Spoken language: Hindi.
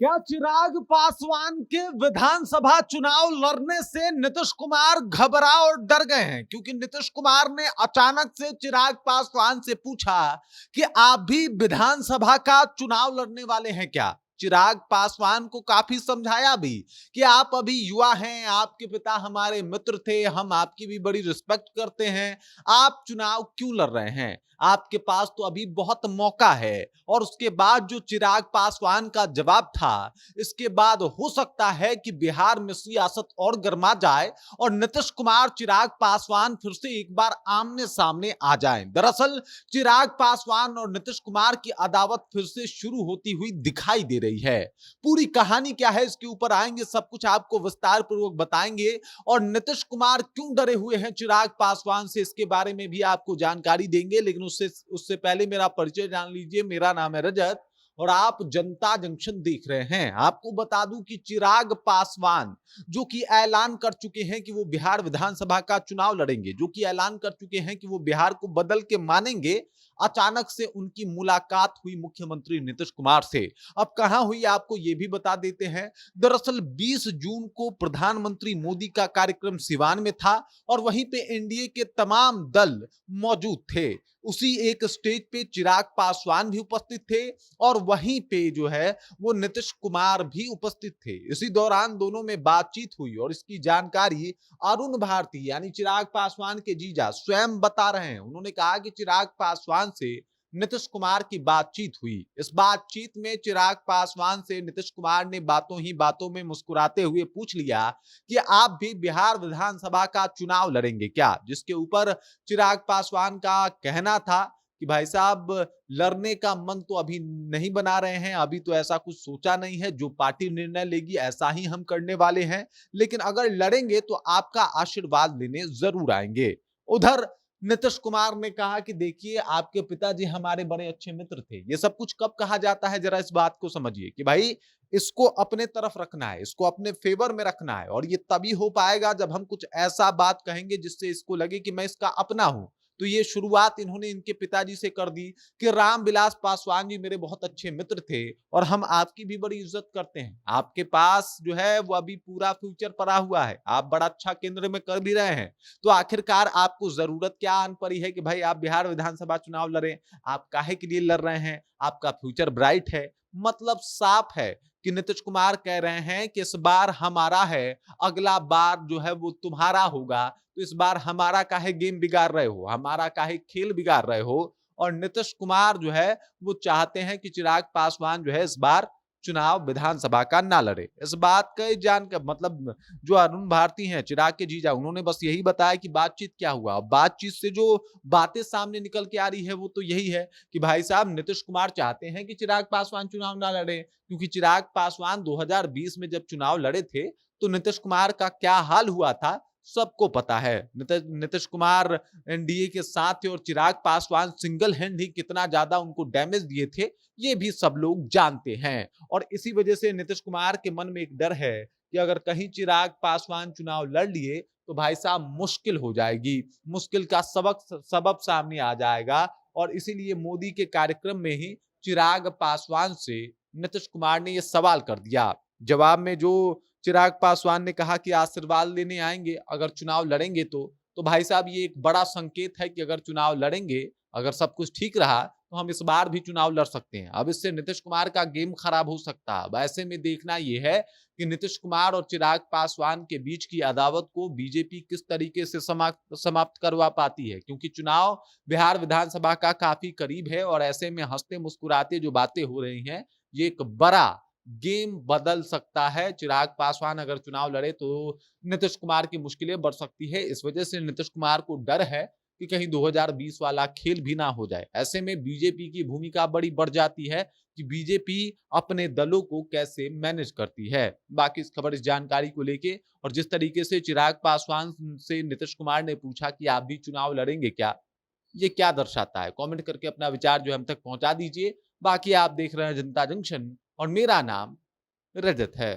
क्या चिराग पासवान के विधानसभा चुनाव लड़ने से नीतीश कुमार घबरा और डर गए हैं? क्योंकि नीतीश कुमार ने अचानक से चिराग पासवान से पूछा कि आप भी विधानसभा का चुनाव लड़ने वाले हैं क्या? चिराग पासवान को काफी समझाया भी कि आप अभी युवा हैं, आपके पिता हमारे मित्र थे, हम आपकी भी बड़ी रिस्पेक्ट करते हैं, आप चुनाव क्यों लड़ रहे हैं? आपके पास तो अभी बहुत मौका है। और उसके बाद जो चिराग पासवान का जवाब था, इसके बाद हो सकता है कि बिहार में सियासत और गर्मा जाए और नीतीश कुमार चिराग पासवान फिर से एक बार आमने सामने आ जाएं। दरअसल चिराग पासवान और नीतीश कुमार की अदावत फिर से शुरू होती हुई दिखाई दे रही है। पूरी कहानी क्या है इसके ऊपर आएंगे, सब कुछ आपको विस्तार पूर्वक बताएंगे। और नीतीश कुमार क्यों डरे हुए हैं चिराग पासवान से, इसके बारे में भी आपको जानकारी देंगे। लेकिन उससे उससे पहले मेरा परिचय जान लीजिए। मेरा नाम है रजत और आप जनता जंक्शन देख रहे हैं। आपको बता दूं कि चिराग पासवान जो कि ऐलान कर चुके हैं कि वो बिहार विधानसभा का चुनाव लड़ेंगे, जो कि ऐलान कर चुके हैं कि वो बिहार को बदल के मानेंगे, अचानक से उनकी मुलाकात हुई मुख्यमंत्री नीतीश कुमार से। अब कहां हुई आपको ये भी बता देते हैं। दरअसल 20 जून को प्रधानमंत्री मोदी का कार्यक्रम सिवान में था और वहीं पे एनडीए के तमाम दल मौजूद थे। उसी एक स्टेज पे चिराग पासवान भी उपस्थित थे और वहीं पे जो है वो नीतीश कुमार भी उपस्थित थे। इसी दौरान दोनों में बातचीत हुई और इसकी जानकारी अरुण भारती यानी चिराग पासवान के जीजा स्वयं बता रहे हैं। उन्होंने कहा कि चिराग पासवान से नीतीश कुमार की बातचीत हुई। इस बातचीत में चिराग पासवान से नीतीश कुमार ने बातों ही बातों में मुस्कुराते हुए पूछ लिया कि आप भी बिहार विधानसभा का चुनाव लड़ेंगे क्या? जिसके ऊपर चिराग पासवान का कहना था कि भाई साहब, लड़ने का मन तो अभी नहीं बना रहे हैं, अभी तो ऐसा कुछ सोचा नहीं है, जो पार्टी निर्णय लेगी ऐसा ही हम करने वाले हैं, लेकिन अगर लड़ेंगे तो आपका आशीर्वाद लेने जरूर आएंगे। उधर नीतीश कुमार ने कहा कि देखिए, आपके पिताजी हमारे बड़े अच्छे मित्र थे। ये सब कुछ कब कहा जाता है, जरा इस बात को समझिए कि भाई इसको अपने तरफ रखना है, इसको अपने फेवर में रखना है। और ये तभी हो पाएगा जब हम कुछ ऐसा बात कहेंगे जिससे इसको लगे कि मैं इसका अपना हूं। तो ये शुरुआत इन्होंने इनके पिताजी से कर दी कि रामविलास पासवान जी मेरे बहुत अच्छे मित्र थे और हम आपकी भी बड़ी इज्जत करते हैं। आपके पास जो है वो अभी पूरा फ्यूचर पड़ा हुआ है, आप बड़ा अच्छा केंद्र में कर भी रहे हैं, तो आखिरकार आपको जरूरत क्या आन पड़ी है कि भाई आप बिहार विधानसभा चुनाव लड़ें? आप काहे के लिए लड़ रहे हैं? आपका फ्यूचर ब्राइट है। मतलब साफ है कि नीतीश कुमार कह रहे हैं कि इस बार हमारा है, अगला बार जो है वो तुम्हारा होगा। तो इस बार हमारा काहे गेम बिगाड़ रहे हो, हमारा काहे खेल बिगाड़ रहे हो? और नीतीश कुमार जो है वो चाहते हैं कि चिराग पासवान जो है इस बार चुनाव विधानसभा का ना लड़े। इस बात का जान का मतलब जो अरुण भारती हैं, चिराग के जीजा, उन्होंने बस यही बताया कि बातचीत क्या हुआ। बातचीत से जो बातें सामने निकल के आ रही है वो तो यही है कि भाई साहब, नीतीश कुमार चाहते हैं कि चिराग पासवान चुनाव ना लड़े, क्योंकि चिराग पासवान 2020 में जब चुनाव लड़े थे तो नीतीश कुमार का क्या हाल हुआ था सबको पता है। नीतीश कुमार एनडीए के साथ थे और चिराग पासवान सिंगल हैंड ही कितना ज्यादा उनको डैमेज दिए थे, ये भी सब लोग जानते हैं। और इसी वजह से नीतीश कुमार के मन में एक डर है कि अगर कहीं चिराग पासवान चुनाव लड़ लिए तो भाई साहब मुश्किल हो जाएगी, मुश्किल का सबब सामने आ जाएगा। और इसीलिए मोदी के कार्यक्रम में ही चिराग पासवान से नीतीश कुमार ने यह सवाल कर दिया। जवाब में जो चिराग पासवान ने कहा कि आशीर्वाद लेने आएंगे अगर चुनाव लड़ेंगे तो भाई साहब ये एक बड़ा संकेत है कि अगर चुनाव लड़ेंगे, अगर सब कुछ ठीक रहा तो हम इस बार भी चुनाव लड़ सकते हैं। अब इससे नीतीश कुमार का गेम खराब हो सकता है। अब ऐसे में देखना यह है कि नीतीश कुमार और चिराग पासवान के बीच की अदावत को बीजेपी किस तरीके से समाप्त करवा पाती है, क्योंकि चुनाव बिहार विधानसभा का काफी करीब है। और ऐसे में हंसते मुस्कुराते जो बातें हो रही हैं, ये एक बड़ा गेम बदल सकता है। चिराग पासवान अगर चुनाव लड़े तो नीतीश कुमार की मुश्किलें बढ़ सकती है। इस वजह से नीतीश कुमार को डर है कि कहीं 2020 वाला खेल भी ना हो जाए। ऐसे में बीजेपी की भूमिका बड़ी बढ़ जाती है कि बीजेपी अपने दलों को कैसे मैनेज करती है। बाकी इस खबर, इस जानकारी को लेके और जिस तरीके से चिराग पासवान से नीतीश कुमार ने पूछा कि आप भी चुनाव लड़ेंगे क्या, ये क्या दर्शाता है? कमेंट करके अपना विचार जो हम तक पहुंचा दीजिए। बाकी आप देख रहे हैं जनता जंक्शन और मेरा नाम रजत है।